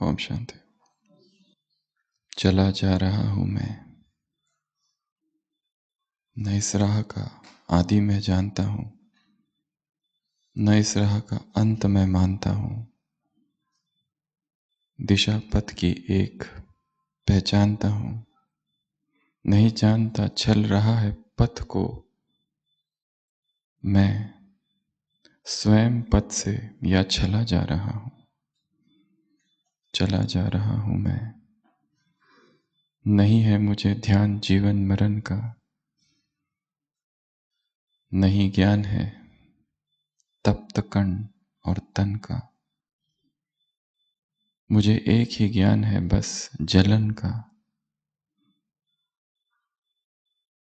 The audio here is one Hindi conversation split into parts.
ओम शांति। चला जा रहा हूं मैं, न इस राह का आदि मैं जानता हूं, न इस राह का अंत मैं मानता हूं। दिशा पथ की एक पहचानता हूं, नहीं जानता चल रहा है पथ को मैं, स्वयं पथ से या चला जा रहा हूं। चला जा रहा हूं मैं, नहीं है मुझे ध्यान जीवन मरण का, नहीं ज्ञान है तप्त कण और तन का। मुझे एक ही ज्ञान है बस जलन का,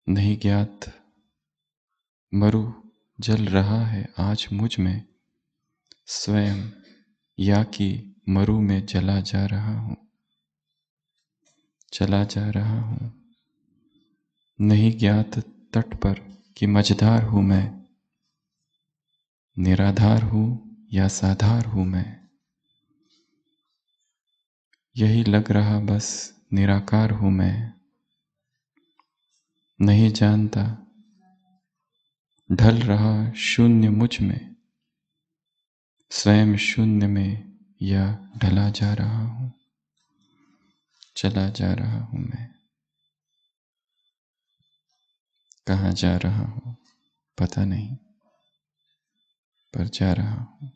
नहीं ज्ञात मरु जल रहा है आज मुझ में, स्वयं या कि मरु में जला जा रहा हूं। चला जा रहा हूं, नहीं ज्ञात तट पर कि मझधार हूं मैं, निराधार हूं या साधार हूं मैं। यही लग रहा बस निराकार हूं मैं, नहीं जानता ढल रहा शून्य मुझ में, स्वयं शून्य में या ढला जा रहा हूं। चला जा रहा हूं मैं, कहाँ जा रहा हूं पता नहीं, पर जा रहा हूं।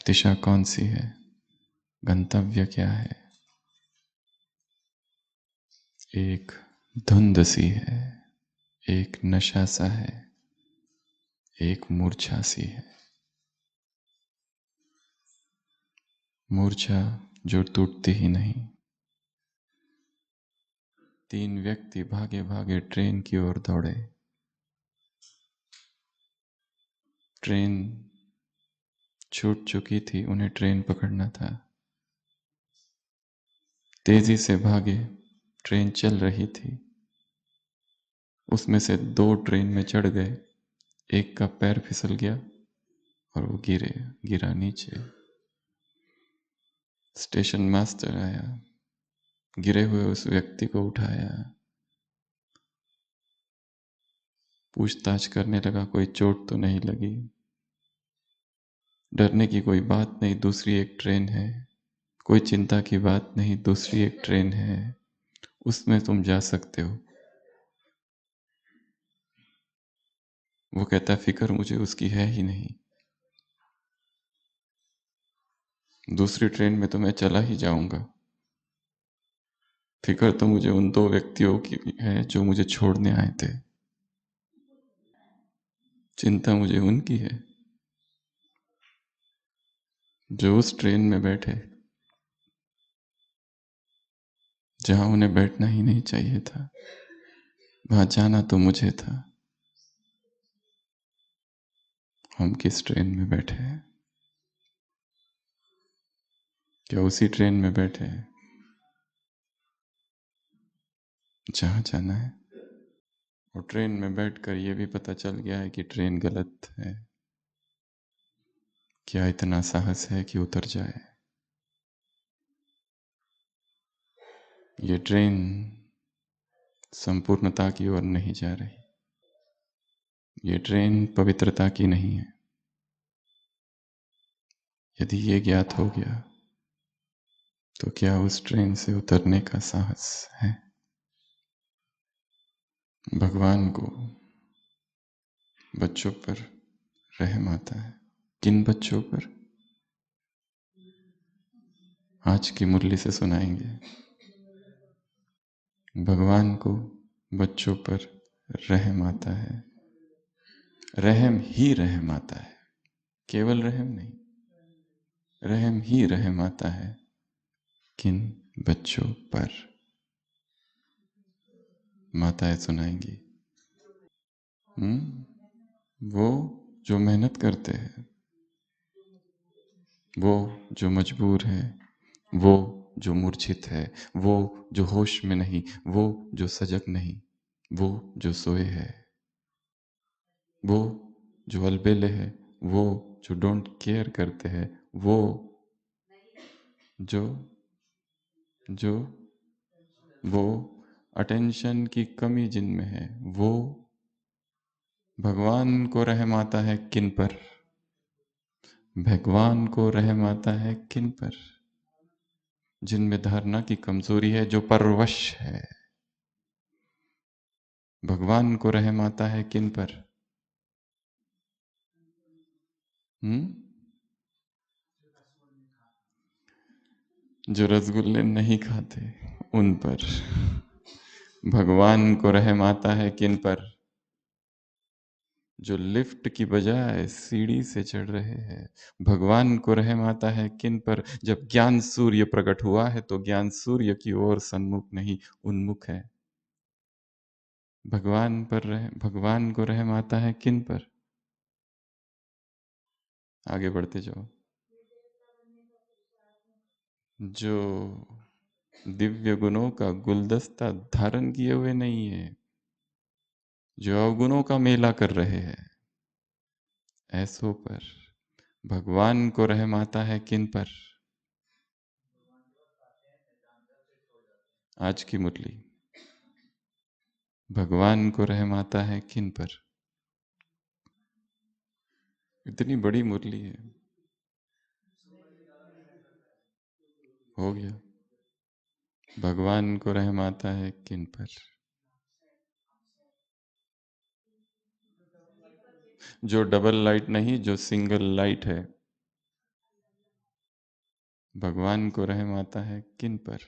दिशा कौन सी है, गंतव्य क्या है? एक धुंध सी है, एक नशा सा है, एक मूर्छा सी है। मूर्छा जो टूटती ही नहीं। 3 व्यक्ति भागे भागे ट्रेन की ओर दौड़े। ट्रेन छूट चुकी थी, उन्हें ट्रेन पकड़ना था। तेजी से भागे, ट्रेन चल रही थी। उसमें से 2 ट्रेन में चढ़ गए। एक का पैर फिसल गया और वो गिरा नीचे। स्टेशन मास्टर आया, गिरे हुए उस व्यक्ति को उठाया, पूछताछ करने लगा, कोई चोट तो नहीं लगी? डरने की कोई बात नहीं, दूसरी एक ट्रेन है। कोई चिंता की बात नहीं, दूसरी एक ट्रेन है, उसमें तुम जा सकते हो। वो कहता, फिक्र मुझे उसकी है ही नहीं, दूसरी ट्रेन में तो मैं चला ही जाऊंगा। फिक्र तो मुझे उन 2 व्यक्तियों की है जो मुझे छोड़ने आए थे। चिंता मुझे उनकी है जो उस ट्रेन में बैठे जहां उन्हें बैठना ही नहीं चाहिए था। वहां जाना तो मुझे था। हम किस ट्रेन में बैठे हैं? क्या उसी ट्रेन में बैठे हैं जहां जाना है? और ट्रेन में बैठकर यह भी पता चल गया है कि ट्रेन गलत है। क्या इतना साहस है कि उतर जाए? ये ट्रेन संपूर्णता की ओर नहीं जा रही। ये ट्रेन पवित्रता की नहीं है। यदि ये ज्ञात हो गया तो क्या उस ट्रेन से उतरने का साहस है? भगवान को बच्चों पर रहम आता है। किन बच्चों पर? आज की मुरली से सुनाएंगे। भगवान को बच्चों पर रहम आता है। रहम ही रहम आता है, केवल रहम नहीं, रहम ही रहम आता है। किन बच्चों पर? माताएं सुनाएंगी। वो जो मेहनत करते हैं, वो जो मजबूर है, वो जो मूर्छित है, वो जो होश में नहीं, वो जो सजग नहीं, वो जो सोए है, वो जो अलबेले है, वो जो डोंट केयर करते हैं, वो जो जो वो अटेंशन की कमी जिनमें है, वो भगवान को रहम आता है किन पर? भगवान को रहम आता है किन पर? जिनमें धारणा की कमजोरी है, जो परवश है। भगवान को रहम आता है किन पर? जो रसगुल्ले नहीं खाते उन पर। भगवान को रहम आता है किन पर? जो लिफ्ट की बजाय सीढ़ी से चढ़ रहे हैं। भगवान को रहम आता है किन पर? जब ज्ञान सूर्य प्रकट हुआ है तो ज्ञान सूर्य की ओर सन्मुख नहीं उन्मुख है। भगवान को रहम आता है किन पर? आगे बढ़ते जाओ। जो दिव्य गुणों का गुलदस्ता धारण किए हुए नहीं है, जो अवगुणों का मेला कर रहे हैं, ऐसों पर। भगवान को रहम आता है किन पर? आज की मुरली। भगवान को रहम आता है किन पर? इतनी बड़ी मुरली है। हो गया। भगवान को रहम आता है किन पर? जो डबल लाइट नहीं, जो सिंगल लाइट है। भगवान को रहम आता है किन पर?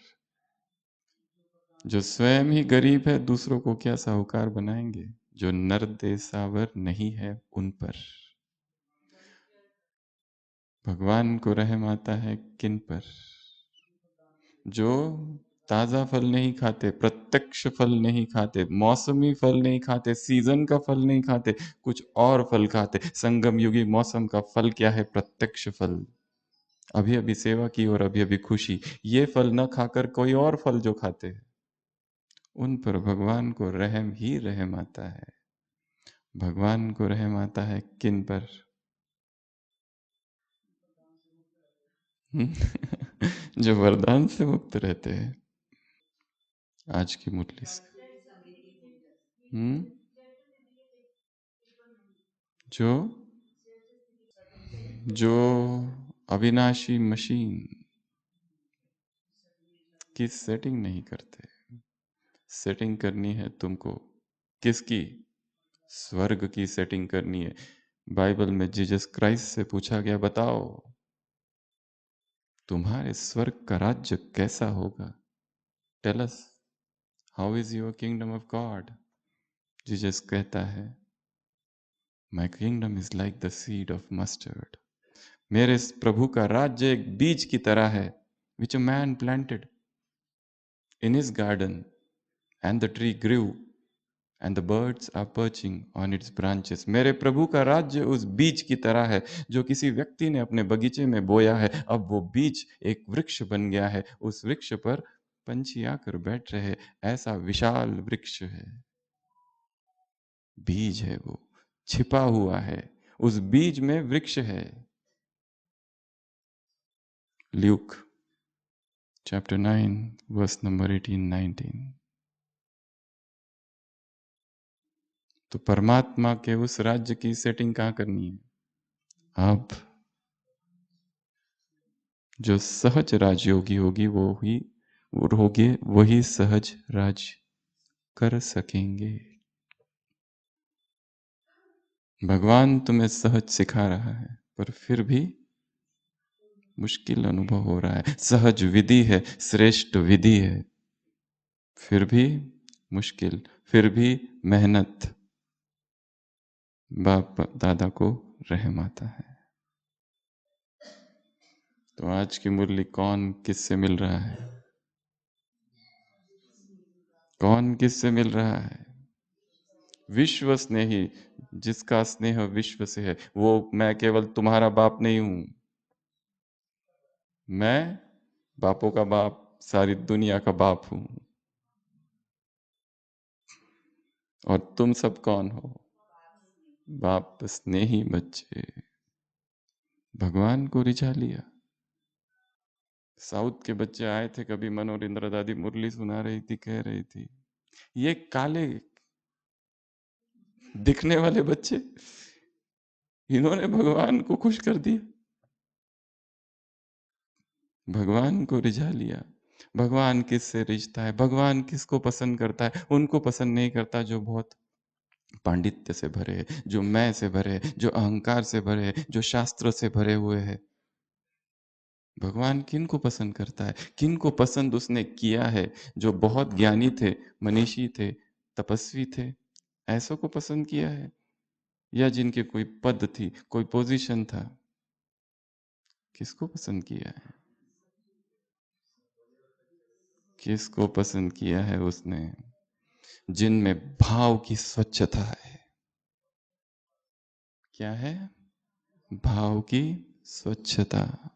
जो स्वयं ही गरीब है, दूसरों को क्या साहूकार बनाएंगे? जो नर देसावर नहीं है उन पर। भगवान को रहम आता है किन पर? जो ताजा फल नहीं खाते, प्रत्यक्ष फल नहीं खाते, मौसमी फल नहीं खाते, सीजन का फल नहीं खाते, कुछ और फल खाते। संगम युगी मौसम का फल क्या है? प्रत्यक्ष फल। अभी अभी सेवा की और अभी अभी खुशी। ये फल न खाकर कोई और फल जो खाते हैं, उन पर भगवान को रहम ही रहम आता है। भगवान को रहम आता है किन पर? जो वरदान से मुक्त रहते हैं। आज की मुरली से जो जो अविनाशी मशीन की सेटिंग नहीं करते। सेटिंग करनी है तुमको। किसकी? स्वर्ग की सेटिंग करनी है। बाइबल में जीसस क्राइस्ट से पूछा गया, बताओ तुम्हारे स्वर्ग का राज्य कैसा होगा? Tell us, how is your kingdom of God? Jesus कहता है, my kingdom is like the seed of mustard. मेरे प्रभु का राज्य एक बीज की तरह है, which a man planted in his garden, and the tree grew, and the birds are perching on its branches. मेरे प्रभु का राज्य उस बीज की तरह है जो किसी व्यक्ति ने अपने बगीचे में बोया है। अब वो बीज एक वृक्ष बन गया है, उस वृक्ष पर पंछी आकर बैठ रहे। ऐसा विशाल वृक्ष है। बीज है, वो छिपा हुआ है, उस बीज में वृक्ष है। Luke chapter 9 verse number 18-19। तो परमात्मा के उस राज्य की सेटिंग कहाँ करनी है? अब जो सहज राजयोगी होगी वही सहज राज कर सकेंगे। भगवान तुम्हें सहज सिखा रहा है, पर फिर भी मुश्किल अनुभव हो रहा है। सहज विधि है, श्रेष्ठ विधि है, फिर भी मुश्किल, फिर भी मेहनत। बाप दादा को रहम आता है। तो आज की मुरली कौन किससे मिल रहा है? कौन किससे मिल रहा है? विश्व स्नेही, जिसका स्नेह विश्व से है। वो मैं केवल तुम्हारा बाप नहीं हूं, मैं बापों का बाप, सारी दुनिया का बाप हूं। और तुम सब कौन हो? बाप स्नेही बच्चे। भगवान को रिझा लिया। साउथ के बच्चे आए थे कभी, मनोर इंद्र दादी मुरली सुना रही थी, कह रही थी ये काले दिखने वाले बच्चे, इन्होंने भगवान को खुश कर दिया, भगवान को रिझा लिया। भगवान किससे रिझता है, भगवान किसको पसंद करता है? उनको पसंद नहीं करता जो बहुत पांडित्य से भरे, जो मैं से भरे, जो अहंकार से भरे, जो शास्त्र से भरे हुए हैं। भगवान किन को पसंद करता है? किन को पसंद उसने किया है? जो बहुत ज्ञानी थे, मनीषी थे, तपस्वी थे, ऐसों को पसंद किया है, या जिनके कोई पद थी, कोई पोजीशन था? किसको पसंद किया है? किसको पसंद किया है उसने? जिनमें भाव की स्वच्छता है। क्या है? भाव की स्वच्छता।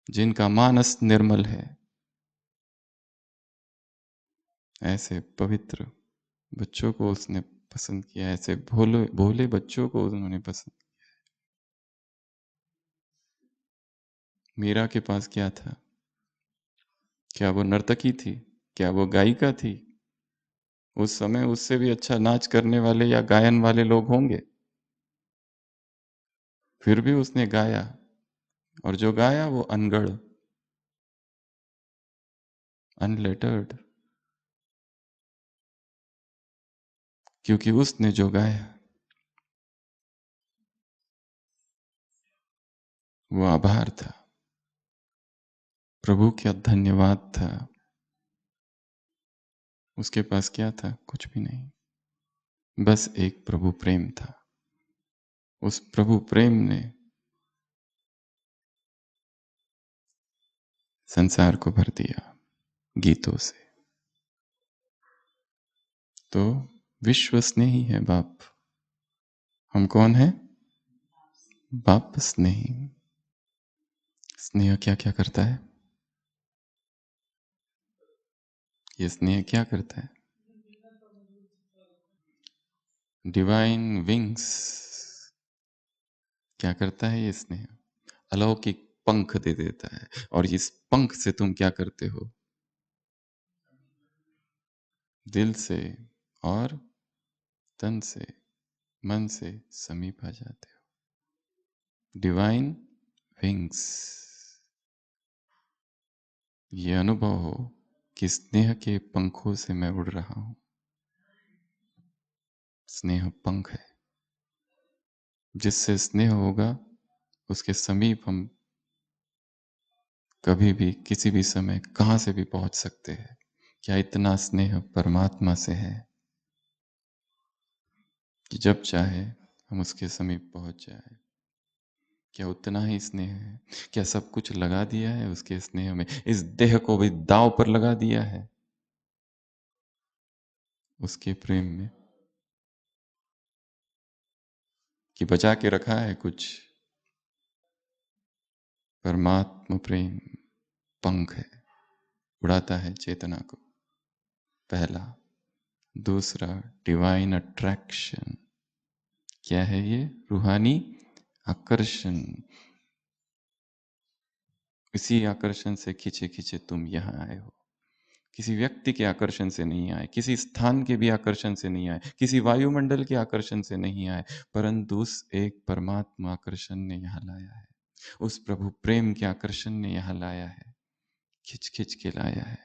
जिनका मानस निर्मल है, ऐसे पवित्र बच्चों को उसने पसंद किया, ऐसे भोले भोले बच्चों को उन्होंने पसंद। मीरा के पास क्या था? क्या वो नर्तकी थी? क्या वो गायिका थी? उस समय उससे भी अच्छा नाच करने वाले या गायन वाले लोग होंगे, फिर भी उसने गाया, और जो गाया वो अनगढ़, अनलेटर्ड, क्योंकि उसने जो गाया वो आभार था, प्रभु क्या धन्यवाद था। उसके पास क्या था? कुछ भी नहीं, बस एक प्रभु प्रेम था। उस प्रभु प्रेम ने संसार को भर दिया गीतों से। तो विश्व स्नेही है बाप। हम कौन है? बाप स्नेही। स्नेह क्या क्या करता है? ये स्नेह क्या करता है? Divine wings. क्या करता है ये स्नेह? अलौकिक पंख दे देता है। और इस पंख से तुम क्या करते हो? दिल से और तन से, मन से समीप आ जाते हो। Divine wings. ये अनुभव हो कि स्नेह के पंखों से मैं उड़ रहा हूं। स्नेह पंख है। जिससे स्नेह होगा उसके समीप हम कभी भी किसी भी समय कहां से भी पहुंच सकते हैं। क्या इतना स्नेह परमात्मा से है कि जब चाहे हम उसके समीप पहुंच जाए? क्या उतना ही स्नेह है? क्या सब कुछ लगा दिया है उसके स्नेह में? इस देह को भी दांव पर लगा दिया है उसके प्रेम में, कि बचा के रखा है कुछ? परमात्मा प्रेम पंख है, उड़ाता है चेतना को। पहला। दूसरा, डिवाइन अट्रैक्शन। क्या है ये? रूहानी आकर्षण। इसी आकर्षण से खींचे खींचे तुम यहां आए हो। किसी व्यक्ति के आकर्षण से नहीं आए, किसी स्थान के भी आकर्षण से नहीं आए, किसी वायुमंडल के आकर्षण से नहीं आए, परंतु उस एक परमात्मा आकर्षण ने यहां लाया है। उस प्रभु प्रेम के आकर्षण ने यहां लाया है, खिंच खिंच के लाया है,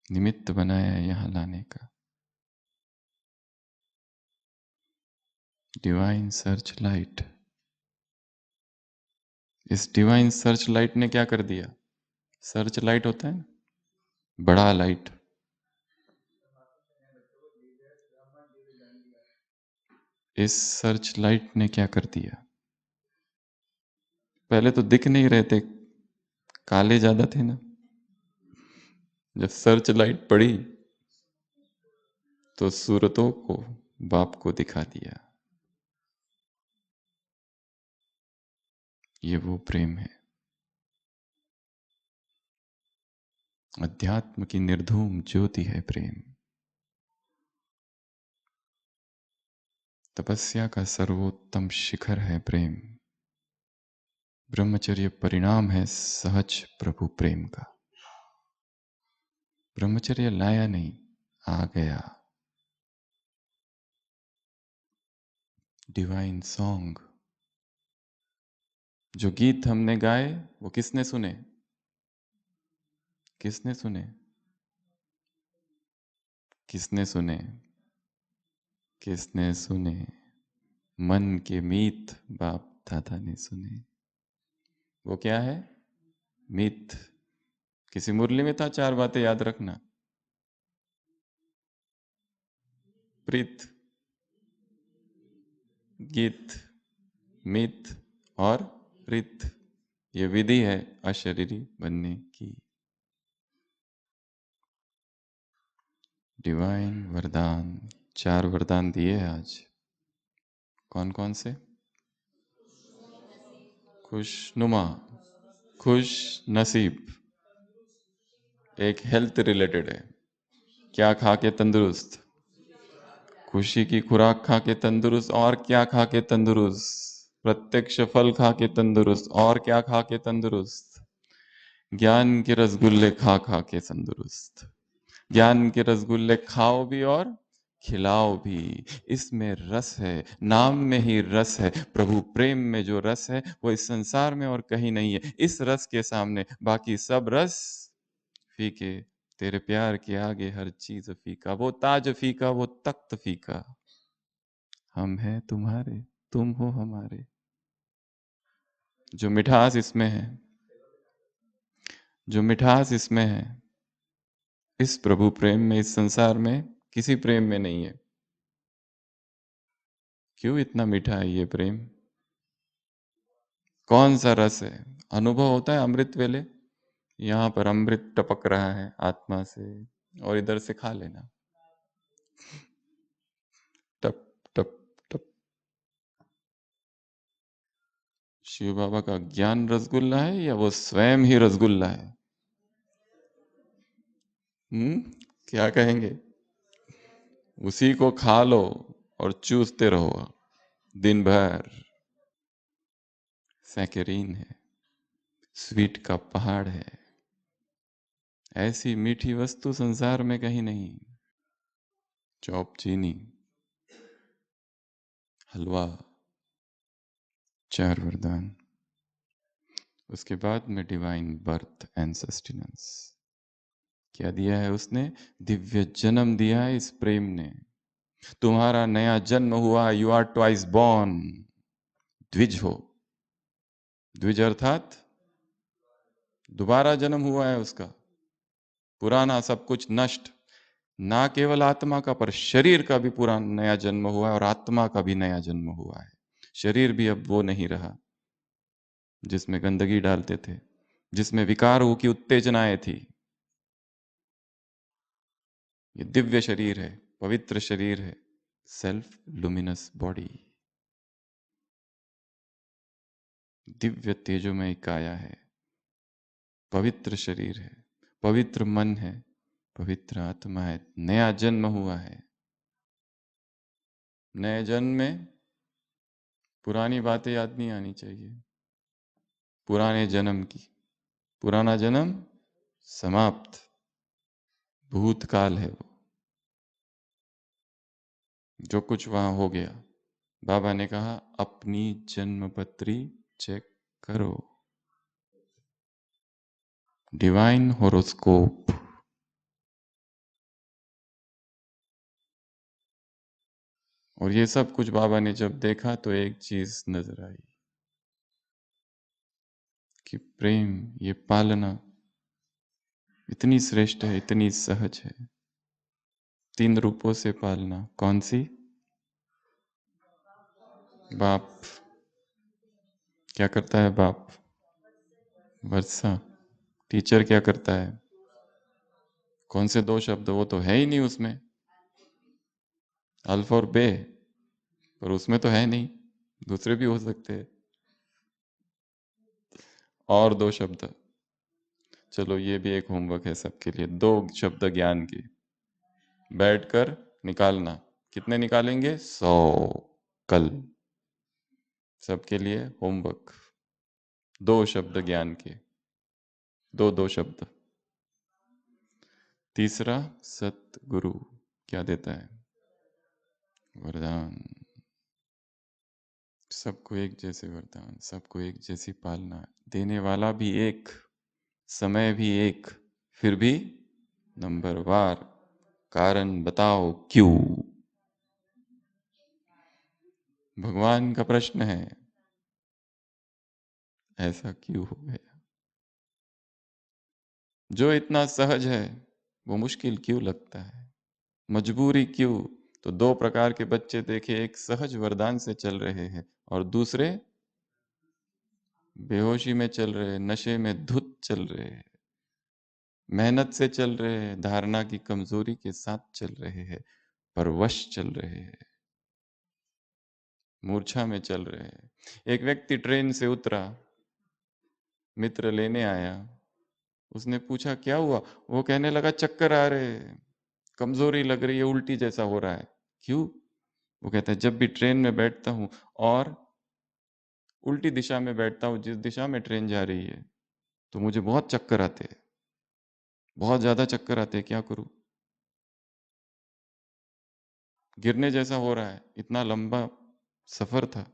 निमित्त बनाया है यहां लाने का। Divine search light. इस डिवाइन सर्च लाइट ने क्या कर दिया? सर्च लाइट होता है ना, बड़ा लाइट। इस सर्च लाइट ने क्या कर दिया? पहले तो दिख नहीं रहे थे, काले ज्यादा थे ना। जब सर्च लाइट पड़ी तो सूरतों को बाप को दिखा दिया। ये वो प्रेम है, अध्यात्म की निर्धूम ज्योति है प्रेम। तपस्या का सर्वोत्तम शिखर है प्रेम। ब्रह्मचर्य परिणाम है सहज प्रभु प्रेम का। ब्रह्मचर्य लाया नहीं, आ गया। डिवाइन सॉन्ग, जो गीत हमने गाए वो किसने सुने? किसने सुने? किसने सुने? किसने सुने? मन के मीत बाप दादा ने सुने। वो क्या है? मीत। किसी मुरली में था, 4 बातें याद रखना। प्रीत, गीत, मित और रित। ये विधि है अशरीरी बनने की। डिवाइन वरदान, 4 वरदान दिए हैं आज। कौन कौन से? खुशनुमा, खुश नसीब, एक हेल्थ रिलेटेड है। क्या खा के तंदुरुस्त? खुशी की खुराक खा के तंदुरुस्त। और क्या खा के तंदुरुस्त? प्रत्यक्ष फल खा के तंदुरुस्त। और क्या खा के तंदुरुस्त? ज्ञान के रसगुल्ले खा खा के तंदुरुस्त। ज्ञान के रसगुल्ले खाओ भी और खिलाओ भी। इसमें रस है, नाम में ही रस है। प्रभु प्रेम में जो रस है वो इस संसार में और कहीं नहीं है। इस रस के सामने बाकी सब रस फीके। तेरे प्यार के आगे हर चीज फीका। वो ताज फीका, वो तख्त फीका। हम हैं तुम्हारे, तुम हो हमारे। जो मिठास इसमें है, जो मिठास इसमें है, इस प्रभु प्रेम में, इस संसार में किसी प्रेम में नहीं है। क्यों इतना मीठा है ये प्रेम? कौन सा रस है? अनुभव होता है अमृत वेले। यहाँ पर अमृत टपक रहा है आत्मा से और इधर से खा लेना, टप टप टप। शिव बाबा का ज्ञान रसगुल्ला है या वो स्वयं ही रसगुल्ला है? क्या कहेंगे? उसी को खा लो और चूसते रहो दिन भर। सैकरीन है, स्वीट का पहाड़ है। ऐसी मीठी वस्तु संसार में कहीं नहीं। चौप चीनी, हलवा, 4 वरदान। उसके बाद में डिवाइन बर्थ एंड सस्टेनेंस। क्या दिया है उसने? दिव्य जन्म दिया है इस प्रेम ने। तुम्हारा नया जन्म हुआ, यू आर ट्वाइस बॉर्न। द्विज हो। द्विज अर्थात दोबारा जन्म हुआ है उसका। पुराना सब कुछ नष्ट, ना केवल आत्मा का पर शरीर का भी पुराना नया जन्म हुआ है और आत्मा का भी नया जन्म हुआ है। शरीर भी अब वो नहीं रहा जिसमें गंदगी डालते थे, जिसमें विकारों की उत्तेजनाएं थी। ये दिव्य शरीर है, पवित्र शरीर है, सेल्फ लुमिनस बॉडी। दिव्य तेजोमय काया है, पवित्र शरीर है, पवित्र मन है, पवित्र आत्मा है। नया जन्म हुआ है। नए जन्म में पुरानी बातें याद नहीं आनी चाहिए। पुराने जन्म की, पुराना जन्म समाप्त, भूतकाल है वो। जो कुछ वहां हो गया, बाबा ने कहा अपनी जन्मपत्री चेक करो। Divine horoscope. और ये सब कुछ बाबा ने जब देखा तो एक चीज नजर आई कि प्रेम, ये पालना इतनी श्रेष्ठ है, इतनी सहज है। 3 रूपों से पालना। कौन सी? बाप। क्या करता है बाप? वर्षा। टीचर क्या करता है? कौन से 2 शब्द? वो तो है ही नहीं उसमें। अल्फ और बे, पर उसमें तो है नहीं, दूसरे भी हो सकते हैं। और 2 शब्द, चलो ये भी एक होमवर्क है सबके लिए। 2 शब्द ज्ञान की बैठकर निकालना। कितने निकालेंगे? 100 कल। सबके लिए होमवर्क। दो शब्द ज्ञान के, दो दो शब्द। तीसरा सतगुरु क्या देता है? वरदान। सबको एक जैसे वरदान, सबको एक जैसी पालना, देने वाला भी एक, समय भी एक, फिर भी नंबरवार। कारण बताओ क्यों? भगवान का प्रश्न है, ऐसा क्यों हो गया? जो इतना सहज है वो मुश्किल क्यों लगता है? मजबूरी क्यों? तो दो प्रकार के बच्चे देखे, एक सहज वरदान से चल रहे हैं और दूसरे बेहोशी में चल रहे हैं, नशे में धुत चल रहे हैं, मेहनत से चल रहे हैं, धारणा की कमजोरी के साथ चल रहे हैं, परवश चल रहे हैं, मूर्छा में चल रहे हैं। एक व्यक्ति ट्रेन से उतरा, मित्र लेने आया, उसने पूछा क्या हुआ? वो कहने लगा चक्कर आ रहे हैं, कमजोरी लग रही है, उल्टी जैसा हो रहा है। क्यों? वो कहता है जब भी ट्रेन में बैठता हूं और उल्टी दिशा में बैठता हूं, जिस दिशा में ट्रेन जा रही है, तो मुझे बहुत चक्कर आते हैं, बहुत ज्यादा चक्कर आते हैं, क्या करूं? गिरने जैसा हो रहा है, इतना लंबा सफर था।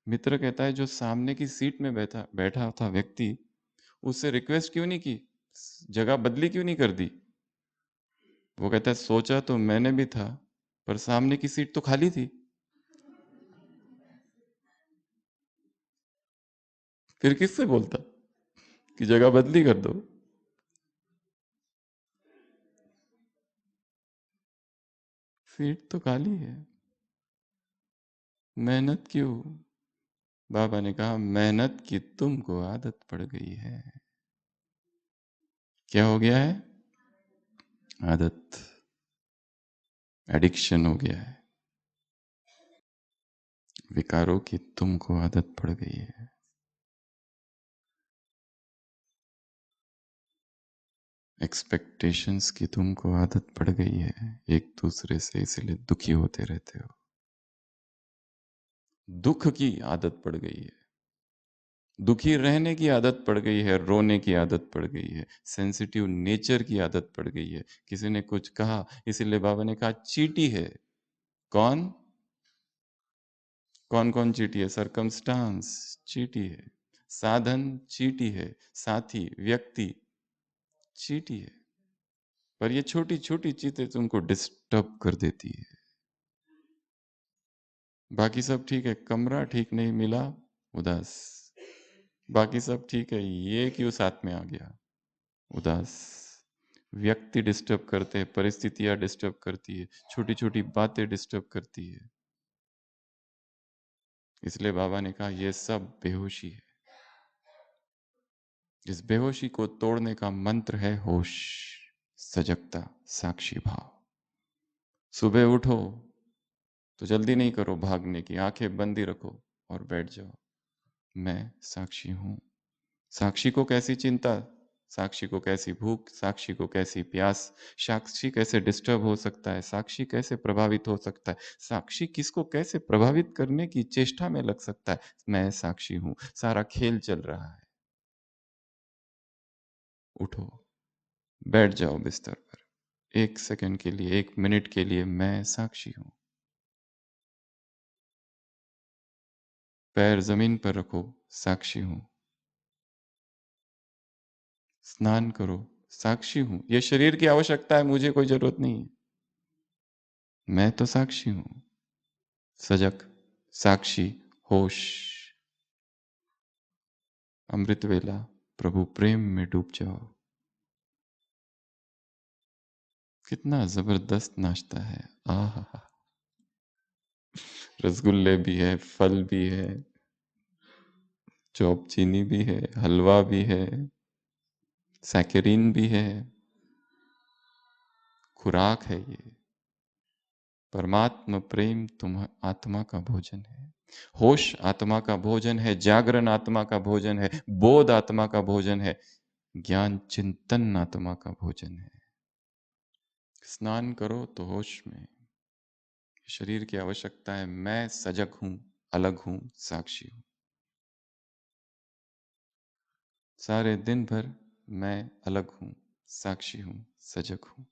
मित्र कहता है जो सामने की सीट में बैठा बैठा था व्यक्ति, उससे रिक्वेस्ट क्यों नहीं की, जगह बदली क्यों नहीं कर दी? वो कहता है सोचा तो मैंने भी था, पर सामने की सीट तो खाली थी, फिर किससे बोलता कि जगह बदली कर दो? सीट तो खाली है, मेहनत क्यों? बाबा ने कहा मेहनत की तुमको आदत पड़ गई है। क्या हो गया है? आदत, एडिक्शन हो गया है, विकारों की तुमको आदत पड़ गई है। एक्सपेक्टेशंस की तुमको आदत पड़ गई है एक दूसरे से, इसलिए दुखी होते रहते हो। दुख की आदत पड़ गई है, दुखी रहने की आदत पड़ गई है, रोने की आदत पड़ गई है, सेंसिटिव नेचर की आदत पड़ गई है। किसी ने कुछ कहा, इसीलिए बाबा ने कहा चीटी है। कौन? कौन कौन चीटी है? सरकमस्टांस चीटी है, साधन चीटी है, साथी व्यक्ति चीटी है। पर ये छोटी छोटी चीजें तुमको डिस्टर्ब कर देती है। बाकी सब ठीक है, कमरा ठीक नहीं मिला, उदास। बाकी सब ठीक है, ये क्यों साथ में आ गया, उदास। व्यक्ति डिस्टर्ब करते हैं, परिस्थितियां डिस्टर्ब करती है, छोटी छोटी बातें डिस्टर्ब करती है। इसलिए बाबा ने कहा यह सब बेहोशी है। इस बेहोशी को तोड़ने का मंत्र है होश, सजगता, साक्षी भाव। सुबह उठो तो जल्दी नहीं करो भागने की, आंखें बंद ही रखो और बैठ जाओ। मैं साक्षी हूं। साक्षी को कैसी चिंता, साक्षी को कैसी भूख, साक्षी को कैसी प्यास, साक्षी कैसे डिस्टर्ब हो सकता है, साक्षी कैसे प्रभावित हो सकता है, साक्षी किसको कैसे प्रभावित करने की चेष्टा में लग सकता है। मैं साक्षी हूं, सारा खेल चल रहा है। उठो, बैठ जाओ बिस्तर पर, एक सेकंड के लिए, एक मिनट के लिए मैं साक्षी हूं। पैर जमीन पर रखो, साक्षी हूं। स्नान करो, साक्षी हूं। यह शरीर की आवश्यकता है, मुझे कोई जरूरत नहीं है, मैं तो साक्षी हूं। सजग, साक्षी, होश। अमृत वेला, प्रभु प्रेम में डूब जाओ। कितना जबरदस्त नाश्ता है, आहा। रसगुल्ले भी है, फल भी है, चौप चीनी भी है, हलवा भी है, सैकरीन भी है। खुराक है ये। परमात्मा प्रेम तुम आत्मा का भोजन है, होश आत्मा का भोजन है, जागरण आत्मा का भोजन है, बोध आत्मा का भोजन है, ज्ञान चिंतन आत्मा का भोजन है। स्नान करो तो होश में। शरीर की आवश्यकता है, मैं सजग हूं, अलग हूं, साक्षी हूं। सारे दिन भर मैं अलग हूं, साक्षी हूं, सजग हूं,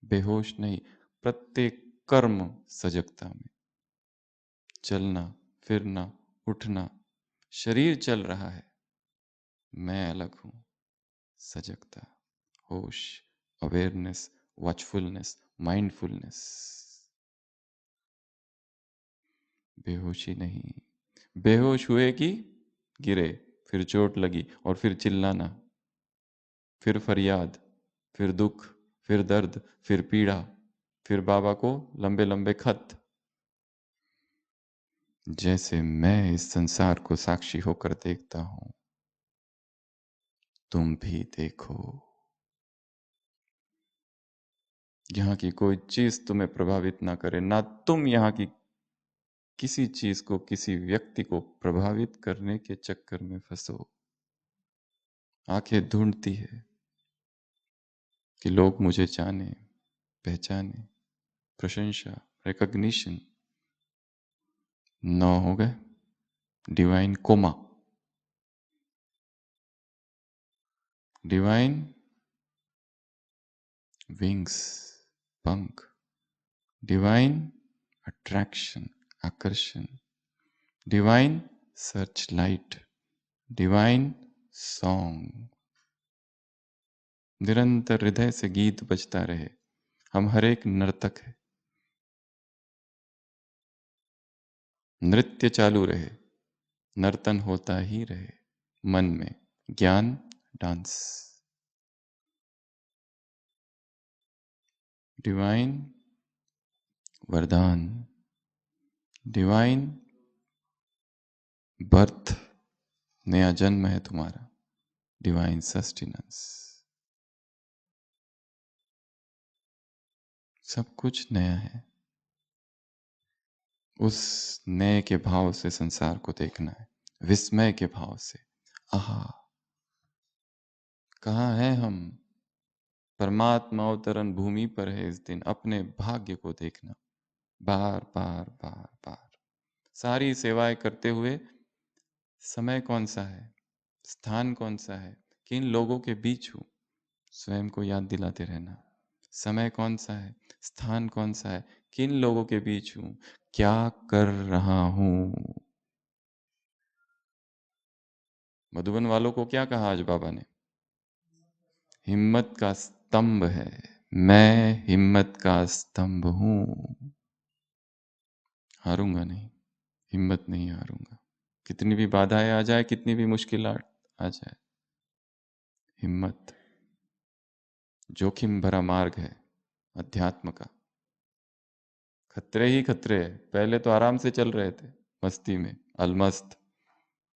बेहोश नहीं, प्रत्येक कर्म सजगता में। चलना, फिरना, उठना, शरीर चल रहा है, मैं अलग हूं, सजगता, होश, अवेयरनेस, वॉचफुलनेस, माइंडफुलनेस। बेहोशी नहीं, बेहोश हुए कि गिरे, फिर चोट लगी और फिर चिल्लाना, फिर फरियाद, फिर दुख, फिर दर्द, फिर पीड़ा, फिर बाबा को लंबे लंबे खत। जैसे मैं इस संसार को साक्षी होकर देखता हूं, तुम भी देखो। यहाँ की कोई चीज तुम्हें प्रभावित ना करे, ना तुम यहाँ की किसी चीज को, किसी व्यक्ति को प्रभावित करने के चक्कर में फंसो। आंखें ढूंढती है कि लोग मुझे जाने, पहचाने, प्रशंसा, रिकॉग्निशन। 9 हो गए। डिवाइन कोमा, डिवाइन विंग्स, पंख, डिवाइन अट्रैक्शन, आकर्षण, divine search light, divine song. निरंतर हृदय से गीत बजता रहे। हम हर एक नर्तक है, नृत्य चालू रहे, नर्तन होता ही रहे मन में। ज्ञान डांस, डिवाइन वरदान, डिवाइन बर्थ, नया जन्म है तुम्हारा, डिवाइन सस्टेनेंस। सब कुछ नया है। उस नए के भाव से संसार को देखना है, विस्मय के भाव से। आहा, कहाँ हैं हम? परमात्मा अवतरण भूमि पर है इस दिन। अपने भाग्य को देखना, बार बार बार बार। सारी सेवाएं करते हुए समय कौन सा है, स्थान कौन सा है, किन लोगों के बीच हूं, स्वयं को याद दिलाते रहना। समय कौन सा है, स्थान कौन सा है, किन लोगों के बीच हूं, क्या कर रहा हूं। मधुबन वालों को क्या कहा आज बाबा ने? हिम्मत का स्तंभ है। मैं हिम्मत का स्तंभ हूं। हारूंगा नहीं, हिम्मत नहीं हारूंगा। कितनी भी बाधाएं आ जाए, कितनी भी मुश्किल आ जाए, हिम्मत। जोखिम भरा मार्ग है अध्यात्म का। खतरे ही खतरे है। पहले तो आराम से चल रहे थे, मस्ती में, अलमस्त।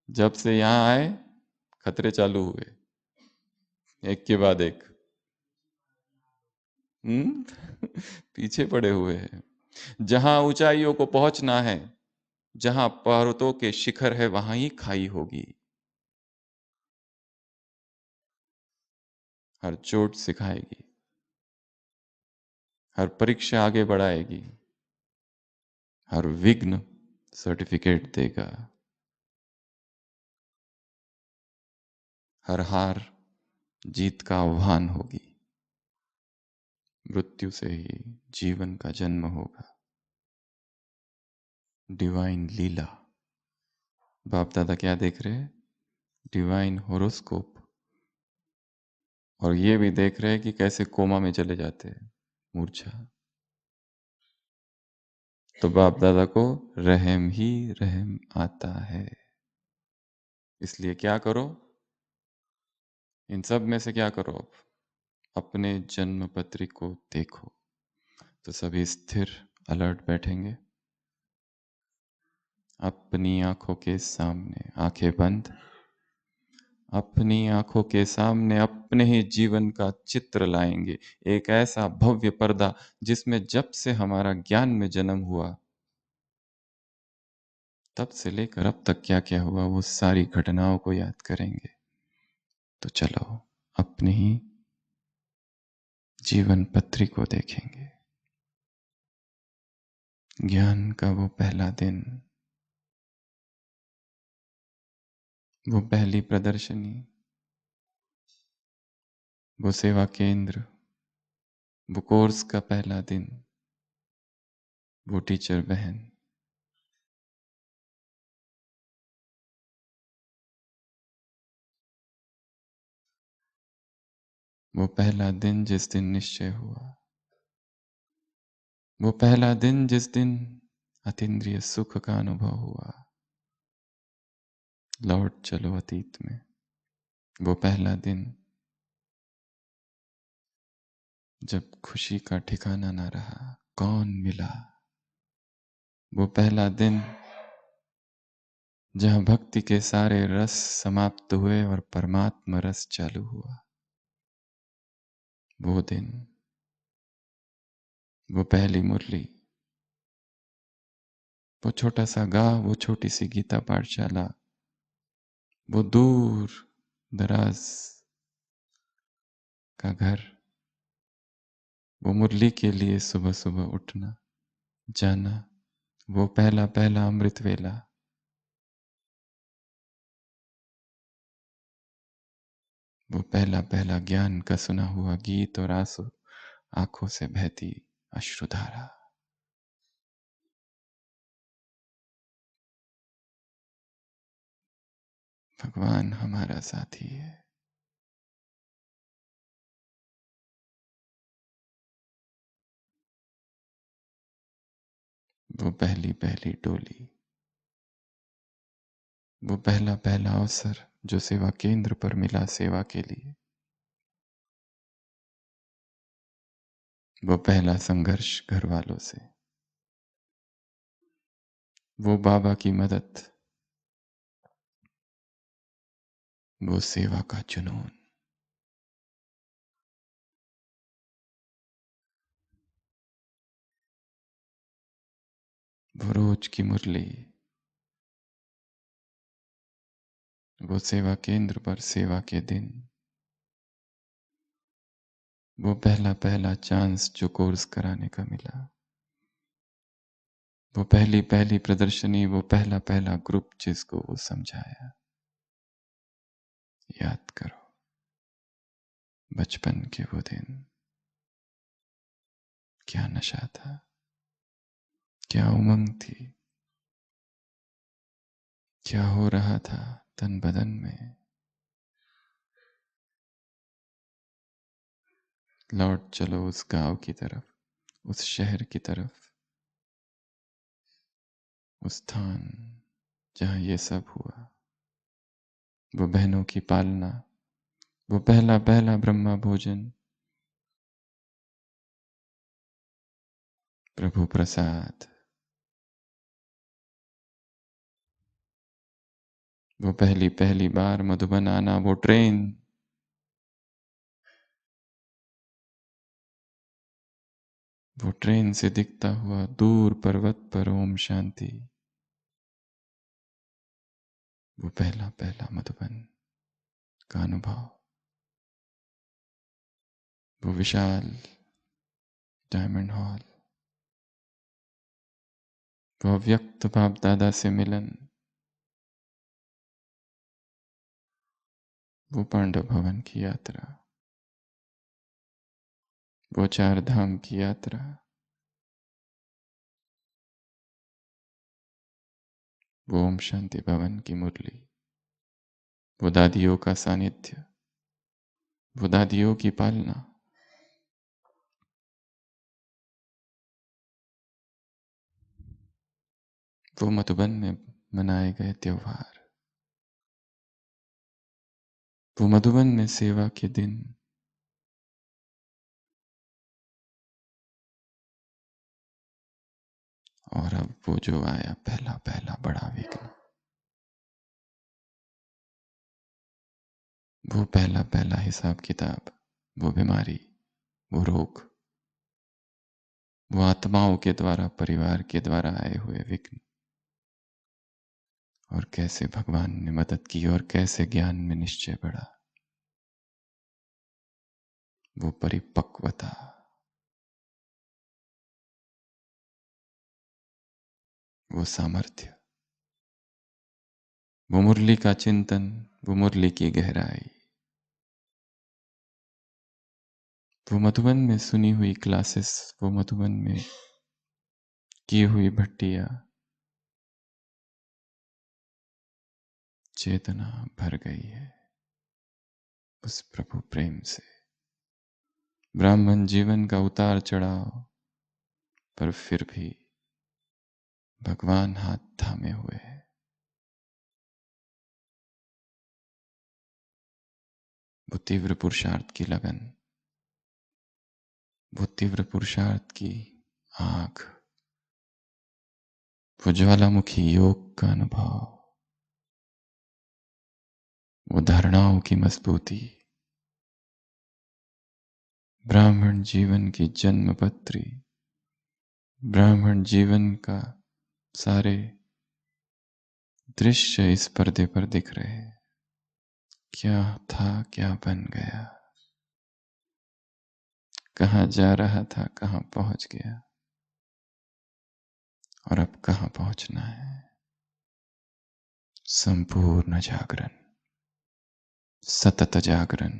जब से यहां आए, खतरे चालू हुए, एक के बाद एक। पीछे पड़े हुए हैं। जहां ऊंचाइयों को पहुंचना है, जहां पर्वतों के शिखर है, वहां ही खाई होगी। हर चोट सिखाएगी, हर परीक्षा आगे बढ़ाएगी, हर विघ्न सर्टिफिकेट देगा, हर हार जीत का आह्वान होगी। मृत्यु से ही जीवन का जन्म होगा। डिवाइन लीला। बाप दादा क्या देख रहे हैं? Divine horoscope. और ये भी देख रहे हैं कि कैसे कोमा में चले जाते हैं, मूर्छा। तो बाप दादा को रहम ही रहम आता है। इसलिए क्या करो? इन सब में से क्या करो? अब अपने जन्म पत्री को देखो, तो सभी स्थिर अलर्ट बैठेंगे। अपनी आंखों के सामने, आंखें बंद, अपनी आंखों के सामने अपने ही जीवन का चित्र लाएंगे। एक ऐसा भव्य पर्दा जिसमें जब से हमारा ज्ञान में जन्म हुआ, तब से लेकर अब तक क्या क्या हुआ, वो सारी घटनाओं को याद करेंगे। तो चलो अपनी ही जीवन पत्री को देखेंगे। ज्ञान का वो पहला दिन, वो पहली प्रदर्शनी, वो सेवा केंद्र, वो कोर्स का पहला दिन, वो टीचर बहन, वो पहला दिन जिस दिन निश्चय हुआ, वो पहला दिन जिस दिन अतीन्द्रिय सुख का अनुभव हुआ। लौट चलो अतीत में, वो पहला दिन जब खुशी का ठिकाना ना रहा, कौन मिला। वो पहला दिन जहां भक्ति के सारे रस समाप्त हुए और परमात्मा रस चालू हुआ। वो दिन, वो पहली मुरली, वो छोटा सा गांव, वो छोटी सी गीता पाठशाला, वो दूर दराज का घर, वो मुरली के लिए सुबह सुबह उठना जाना, वो पहला पहला अमृत वेला, वो पहला पहला ज्ञान का सुना हुआ गीत और आंसू आंखों से बहती अश्रुधारा। भगवान हमारा साथी है। वो पहली पहली टोली, वो पहला पहला अवसर जो सेवा केंद्र पर मिला सेवा के लिए, वो पहला संघर्ष घर वालों से, वो बाबा की मदद, वो सेवा का जुनून, वो रोज की मुरली, वो सेवा केंद्र पर सेवा के दिन, वो पहला पहला चांस जो कोर्स कराने का मिला, वो पहली पहली प्रदर्शनी, वो पहला पहला ग्रुप जिसको वो समझाया। याद करो बचपन के वो दिन, क्या नशा था, क्या उमंग थी, क्या हो रहा था तन बदन में। लौट चलो उस गांव की तरफ, उस शहर की तरफ, उस स्थान जहां ये सब हुआ। वो बहनों की पालना, वो पहला पहला ब्रह्मा भोजन, प्रभु प्रसाद, वो पहली पहली बार मधुबन आना, वो ट्रेन, वो ट्रेन से दिखता हुआ दूर पर्वत पर ओम शांति, वो पहला पहला मधुबन का अनुभव, वो विशाल डायमंड हॉल, वो अव्यक्त बाप दादा से मिलन, वो पांडव भवन की यात्रा, वो चार धाम की यात्रा, वो ओम शांति भवन की मुरली, वो दादियों का सानिध्य, वो दादियों की पालना, वो मधुबन में मनाए गए त्योहार, वो मधुबन में सेवा के दिन, और अब वो जो आया पहला पहला बड़ा विघ्न, वो पहला पहला हिसाब किताब, वो बीमारी, वो रोग, वो आत्माओं के द्वारा परिवार के द्वारा आए हुए विघ्न, और कैसे भगवान ने मदद की और कैसे ज्ञान में निश्चय बढ़ा। वो परिपक्वता, वो सामर्थ्य, वो मुरली का चिंतन, वो मुरली की गहराई, वो मधुबन में सुनी हुई क्लासेस, वो मधुबन में की हुई भट्टियां, चेतना भर गई है उस प्रभु प्रेम से। ब्राह्मण जीवन का उतार चढ़ाव, पर फिर भी भगवान हाथ थामे हुए हैं। वो तीव्र पुरुषार्थ की लगन, वो तीव्र पुरुषार्थ की आग, वो ज्वालामुखी योग का अनुभव, वो धारणाओं की मजबूती, ब्राह्मण जीवन की जन्मपत्री, ब्राह्मण जीवन का सारे दृश्य इस पर्दे पर दिख रहे हैं। क्या था, क्या बन गया, कहाँ जा रहा था, कहाँ पहुंच गया, और अब कहाँ पहुंचना है। संपूर्ण जागरण, सतत जागरण।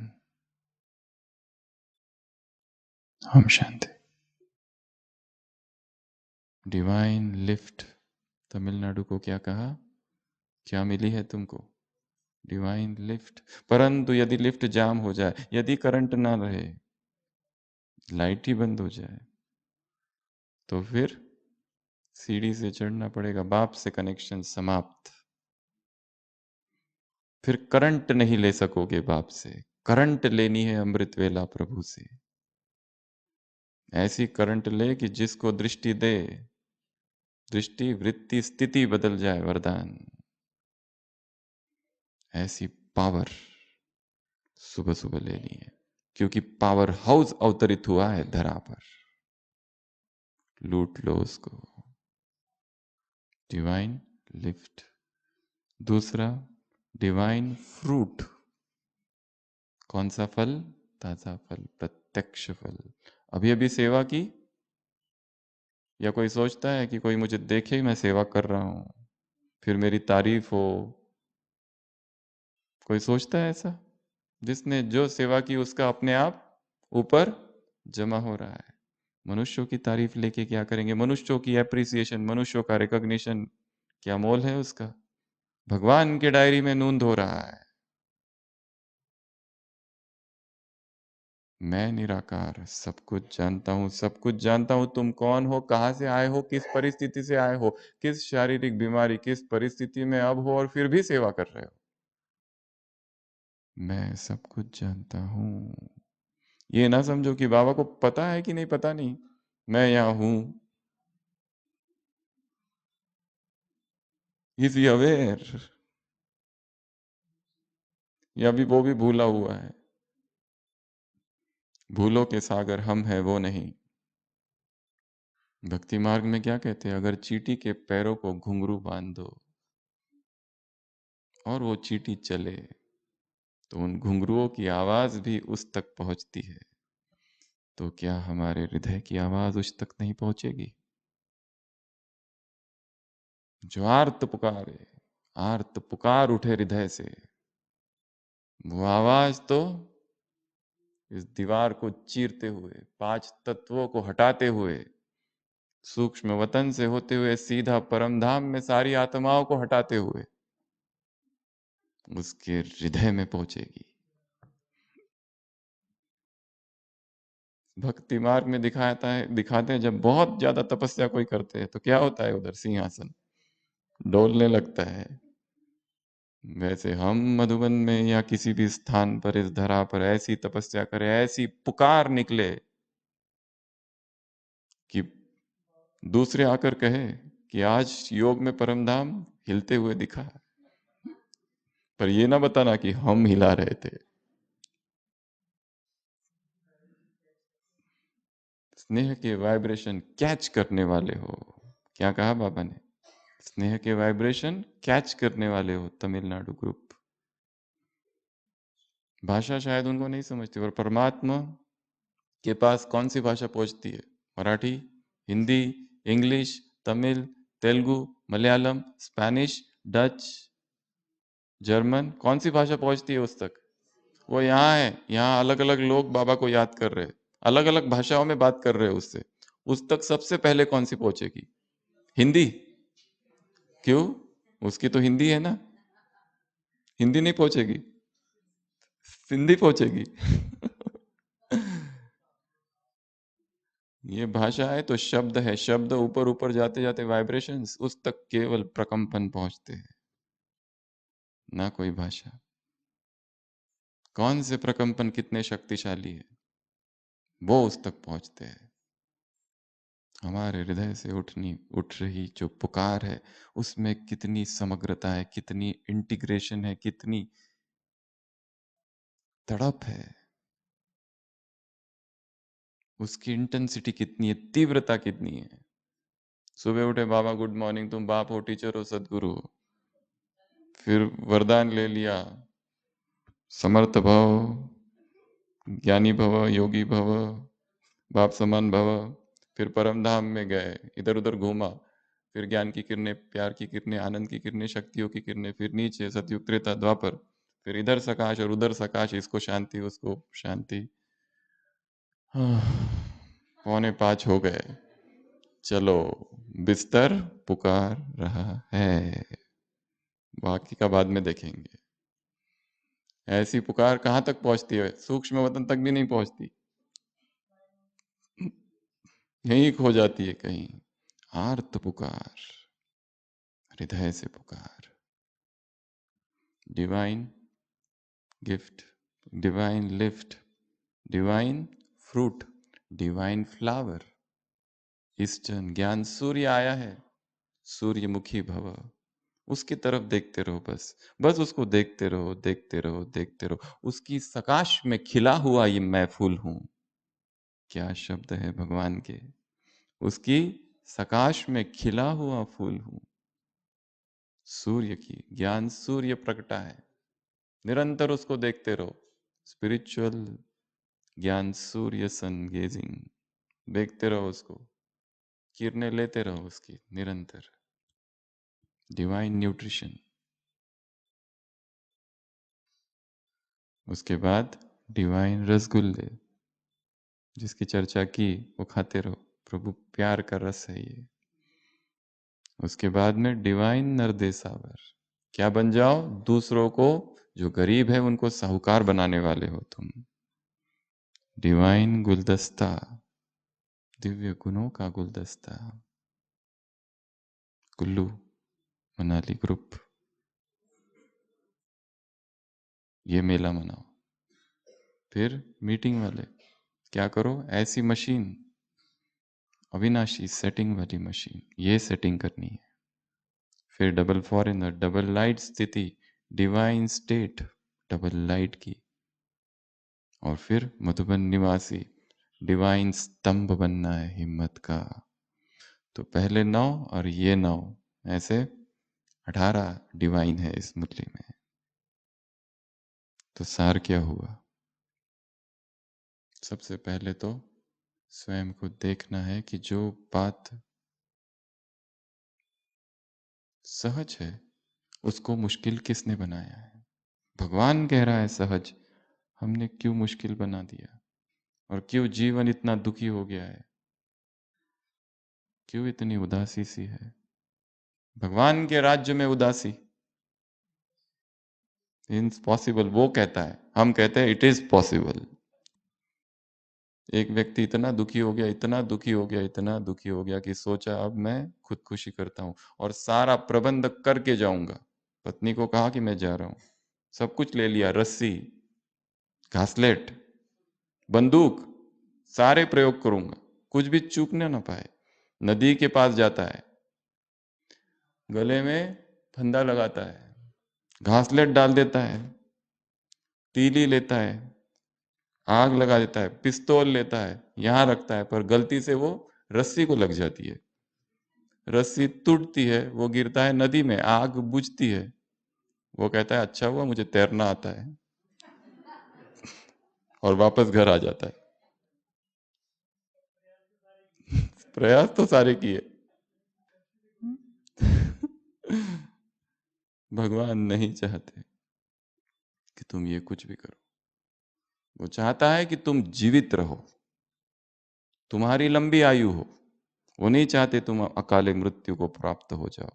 हम शांति। डिवाइन लिफ्ट, तमिलनाडु को क्या कहा, क्या मिली है तुमको, डिवाइन लिफ्ट। परंतु यदि लिफ्ट जाम हो जाए, यदि करंट ना रहे, लाइट ही बंद हो जाए, तो फिर सीढ़ी से चढ़ना पड़ेगा, बाप से कनेक्शन समाप्त। फिर करंट नहीं ले सकोगे बाप से, करंट लेनी है अमृत वेला प्रभु से। ऐसी करंट ले कि जिसको दृष्टि दे, दृष्टि वृत्ति स्थिति बदल जाए, वरदान। ऐसी पावर सुबह सुबह लेनी है, क्योंकि पावर हाउस अवतरित हुआ है धरा पर। लूट लो उसको। Divine lift. दूसरा, डिवाइन फ्रूट। कौन सा फल, ताजा फल, प्रत्यक्ष फल। अभी अभी सेवा की, या कोई सोचता है कि कोई मुझे देखे मैं सेवा कर रहा हूं, फिर मेरी तारीफ हो, कोई सोचता है ऐसा? जिसने जो सेवा की उसका अपने आप ऊपर जमा हो रहा है। मनुष्यों की तारीफ लेके क्या करेंगे, मनुष्यों की एप्रिसिएशन, मनुष्यों का रिकॉग्निशन, क्या मोल है उसका? भगवान के डायरी में नोंद हो रहा है, मैं निराकार सब कुछ जानता हूं, सब कुछ जानता हूं। तुम कौन हो, कहां से आए हो, किस परिस्थिति से आए हो, किस शारीरिक बीमारी, किस परिस्थिति में अब हो, और फिर भी सेवा कर रहे हो। मैं सब कुछ जानता हूं। ये ना समझो कि बाबा को पता है कि नहीं, पता नहीं, मैं यहां हूं। इज ही अवेयर, या भी वो भी भूला हुआ है? भूलों के सागर हम है वो नहीं। भक्ति मार्ग में क्या कहते हैं, अगर चींटी के पैरों को घुंघरू बांध दो और वो चींटी चले, तो उन घुंघरुओं की आवाज भी उस तक पहुंचती है। तो क्या हमारे हृदय की आवाज उस तक नहीं पहुंचेगी? जो आर्त पुकारे, आर्त पुकार उठे हृदय से, वो आवाज तो इस दीवार को चीरते हुए, पांच तत्वों को हटाते हुए, सूक्ष्म वतन से होते हुए सीधा परम धाम में सारी आत्माओं को हटाते हुए उसके हृदय में पहुंचेगी। भक्ति मार्ग में दिखाते हैं जब बहुत ज्यादा तपस्या कोई करते हैं तो क्या होता है, उधर सिंहासन डोलने लगता है। वैसे हम मधुबन में या किसी भी स्थान पर, इस धरा पर ऐसी तपस्या करें, ऐसी पुकार निकले कि दूसरे आकर कहे कि आज योग में परमधाम हिलते हुए दिखा, पर ये ना बताना कि हम हिला रहे थे। स्नेह के वाइब्रेशन कैच करने वाले हो, क्या कहा बाबा ने, स्नेह के वाइब्रेशन कैच करने वाले हो। तमिलनाडु ग्रुप भाषा शायद उनको नहीं समझती, और परमात्मा के पास कौन सी भाषा पहुंचती है, Marathi, Hindi, English, Tamil, Telugu, Malayalam, Spanish, Dutch, German, कौन सी भाषा पहुंचती है उस तक? वो यहाँ है, यहाँ अलग अलग लोग बाबा को याद कर रहे, अलग अलग भाषाओं में बात कर रहे हो उससे, उस तक सबसे पहले कौन सी पहुंचेगी? हिंदी। क्यों? उसकी तो हिंदी है ना, हिंदी नहीं पहुंचेगी, सिंधी पहुंचेगी। ये भाषा है तो शब्द है, शब्द ऊपर ऊपर जाते जाते वाइब्रेशंस उस तक केवल प्रकंपन पहुंचते हैं, ना कोई भाषा। कौन से प्रकंपन कितने शक्तिशाली है, वो उस तक पहुंचते हैं। हमारे हृदय से उठ रही जो पुकार है, उसमें कितनी समग्रता है, कितनी इंटीग्रेशन है, कितनी तड़प है, उसकी इंटेंसिटी कितनी है, तीव्रता कितनी है। सुबह उठे, बाबा गुड मॉर्निंग, तुम बाप हो, टीचर हो, सदगुरु हो, फिर वरदान ले लिया, समर्थ भव, ज्ञानी भव, योगी भव, बाप समान भव, फिर परम धाम में गए, इधर उधर घूमा, फिर ज्ञान की किरणें, प्यार की किरणें, आनंद की किरणें, शक्तियों की किरणें, फिर नीचे सतयुग त्रेता द्वापर, फिर इधर सकाश और उधर सकाश, इसको शांति उसको शांति। 4:45 हो गए, चलो बिस्तर पुकार रहा है, बाकी का बाद में देखेंगे। ऐसी पुकार कहाँ तक पहुंचती है? सूक्ष्म वतन तक भी नहीं पहुंचती, यहीं खो जाती है कहीं। आर्त पुकार, हृदय से पुकार, divine gift, divine lift, divine fruit, divine flower, eastern ज्ञान सूर्य आया है, सूर्यमुखी भव, उसकी तरफ देखते रहो, बस बस उसको देखते रहो, देखते रहो, देखते रहो। उसकी सकाश में खिला हुआ ये मैं फूल हूं। क्या शब्द है भगवान के, उसकी सकाश में खिला हुआ फूल हूं। सूर्य की ज्ञान सूर्य प्रकटा है, निरंतर उसको देखते रहो। स्पिरिचुअल ज्ञान सूर्य सन गेजिंग, देखते रहो उसको, किरणें लेते रहो उसकी निरंतर। डिवाइन न्यूट्रिशन, उसके बाद डिवाइन रसगुल्ले, जिसकी चर्चा की वो खाते रहो, प्रभु प्यार का रस है ये। उसके बाद में डिवाइन नरदेसावर, क्या बन जाओ? दूसरों को, जो गरीब है उनको साहूकार बनाने वाले हो तुम। डिवाइन गुलदस्ता, दिव्य गुणों का गुलदस्ता, कुल्लू मनाली ग्रुप, ये मेला मनाओ। फिर मीटिंग वाले क्या करो? ऐसी मशीन, अविनाशी सेटिंग वाली मशीन, ये सेटिंग करनी है। फिर डबल फॉरेनर, डबल लाइट स्थिति, डिवाइन स्टेट, डबल लाइट की। और फिर मधुबन निवासी, डिवाइन स्तंभ बनना है हिम्मत का। तो पहले 9 और ये 9, ऐसे 18 डिवाइन है इस मुरली में। तो सार क्या हुआ? सबसे पहले तो स्वयं को देखना है कि जो बात सहज है उसको मुश्किल किसने बनाया है? भगवान कह रहा है सहज, हमने क्यों मुश्किल बना दिया? और क्यों जीवन इतना दुखी हो गया है? क्यों इतनी उदासी सी है? भगवान के राज्य में उदासी इम्पॉसिबल, वो कहता है, हम कहते हैं इट इज पॉसिबल। एक व्यक्ति इतना दुखी हो गया, इतना दुखी हो गया, इतना दुखी हो गया कि सोचा अब मैं खुदकुशी करता हूं और सारा प्रबंध करके जाऊंगा। पत्नी को कहा कि मैं जा रहा हूं, सब कुछ ले लिया, रस्सी, घासलेट, बंदूक, सारे प्रयोग करूंगा, कुछ भी चूकने ना पाए। नदी के पास जाता है, गले में फंदा लगाता है, घासलेट डाल देता है, तीली लेता है, आग लगा देता है, पिस्तौल लेता है, यहां रखता है, पर गलती से वो रस्सी को लग जाती है, रस्सी टूटती है, वो गिरता है नदी में, आग बुझती है। वो कहता है अच्छा हुआ मुझे तैरना आता है, और वापस घर आ जाता है। प्रयास तो सारे किए, भगवान नहीं चाहते कि तुम ये कुछ भी करो। वो चाहता है कि तुम जीवित रहो, तुम्हारी लंबी आयु हो, वो नहीं चाहते तुम अकाले मृत्यु को प्राप्त हो जाओ।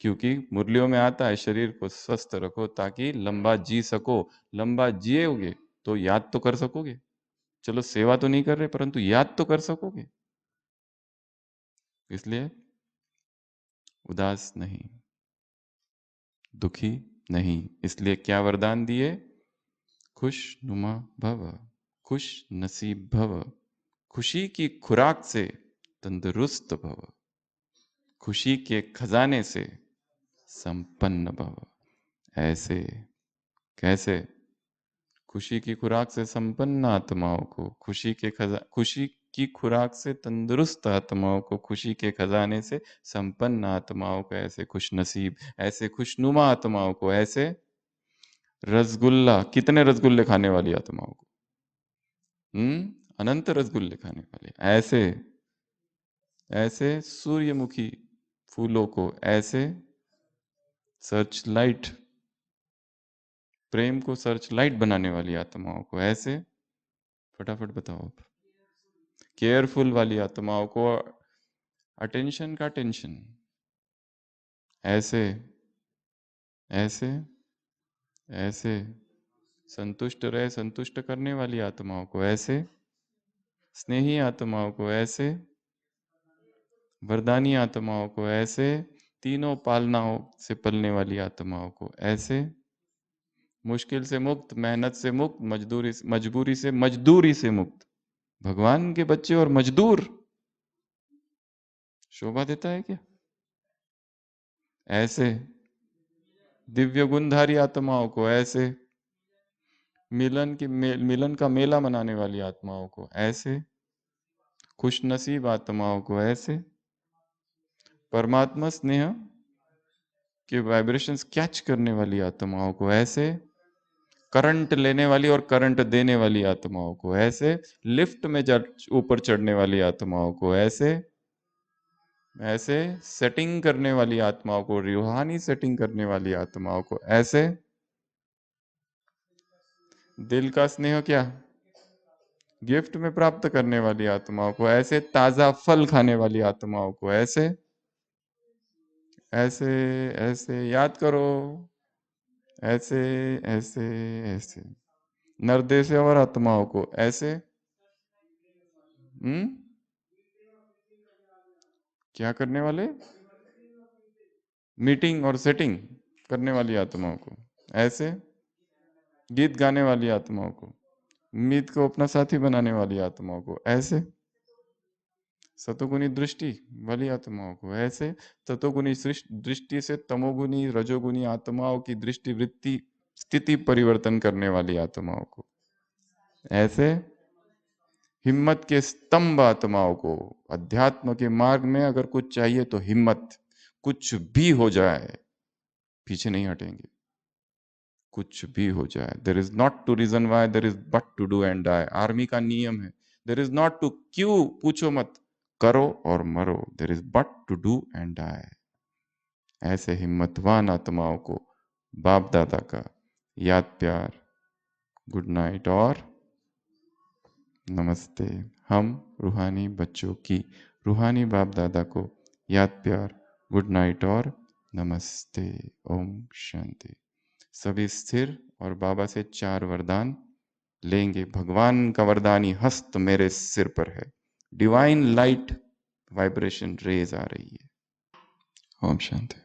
क्योंकि मुरलियों में आता है शरीर को स्वस्थ रखो ताकि लंबा जी सको। लंबा जियोगे तो याद तो कर सकोगे। चलो सेवा तो नहीं कर रहे परंतु याद तो कर सकोगे। इसलिए उदास नहीं, दुखी नहीं। इसलिए क्या वरदान दिए? खुश नुमा भव, खुश नसीब भव, खुशी की खुराक से तंदुरुस्त भव, खुशी के खजाने से संपन्न भव। ऐसे कैसे? खुशी की खुराक से संपन्न आत्माओं को, खुशी की खुराक से तंदुरुस्त आत्माओं को, खुशी के खजाने से संपन्न आत्माओं को, ऐसे खुश नसीब, ऐसे खुशनुमा आत्माओं को, ऐसे रसगुल्ला, कितने रसगुल्ले खाने वाली आत्माओं को, अनंत रसगुल्ले खाने वाले, ऐसे ऐसे सूर्यमुखी फूलों को, ऐसे सर्च लाइट, प्रेम को सर्च लाइट बनाने वाली आत्माओं को, ऐसे फटाफट बताओ आप, केयरफुल वाली आत्माओं को, अटेंशन का टेंशन, ऐसे ऐसे ऐसे संतुष्ट रहे, संतुष्ट करने वाली आत्माओं को, ऐसे स्नेही आत्माओं को, ऐसे वरदानी आत्माओं को, ऐसे तीनों पालनाओं से पलने वाली आत्माओं को, ऐसे मुश्किल से मुक्त, मेहनत से मुक्त, मजदूरी से मुक्त। भगवान के बच्चे और मजदूर शोभा देता है क्या? ऐसे दिव्य गुणधारी आत्माओं को, ऐसे मिलन का मेला मनाने वाली आत्माओं को, ऐसे खुश नसीब आत्माओं को, ऐसे परमात्मा स्नेह के वाइब्रेशंस कैच करने वाली आत्माओं को, ऐसे करंट लेने वाली और करंट देने वाली आत्माओं को, ऐसे लिफ्ट में ऊपर चढ़ने वाली आत्माओं को, ऐसे ऐसे सेटिंग करने वाली आत्माओं को, रूहानी सेटिंग करने वाली आत्माओं को, ऐसे दिल का स्नेह क्या गिफ्ट में प्राप्त करने वाली आत्माओं को, ऐसे ताजा फल खाने वाली आत्माओं को, ऐसे ऐसे ऐसे याद करो, ऐसे ऐसे ऐसे नरदेश और आत्माओं को, ऐसे क्या करने वाले? मीटिंग और सेटिंग करने वाली आत्माओं को, ऐसे गीत गाने वाली आत्माओं को, मीत को अपना साथी बनाने वाली आत्माओं को, ऐसे सतोगुनी दृष्टि वाली आत्माओं को, ऐसे ततोगुनी दृष्टि से तमोगुनी रजोगुनी आत्माओं की दृष्टि वृत्ति स्थिति परिवर्तन करने वाली आत्माओं को, ऐसे हिम्मत के स्तंभ आत्माओं को, अध्यात्म के मार्ग में अगर कुछ चाहिए तो हिम्मत, कुछ भी हो जाए पीछे नहीं हटेंगे, कुछ भी हो जाए। There is not to reason why, there is but to do and die. Army का नियम है, देर इज नॉट टू क्यों पूछो मत, करो और मरो, there is but to do and die. ऐसे हिम्मतवान आत्माओं को बाप दादा का याद प्यार, गुड नाइट और नमस्ते। हम रूहानी बच्चों की रूहानी बाप दादा को याद प्यार, गुड नाइट और नमस्ते। ओम शांति। सभी स्थिर और बाबा से 4 वरदान लेंगे। भगवान का वरदानी हस्त मेरे सिर पर है, डिवाइन लाइट वाइब्रेशन रेज आ रही है। ओम शांति।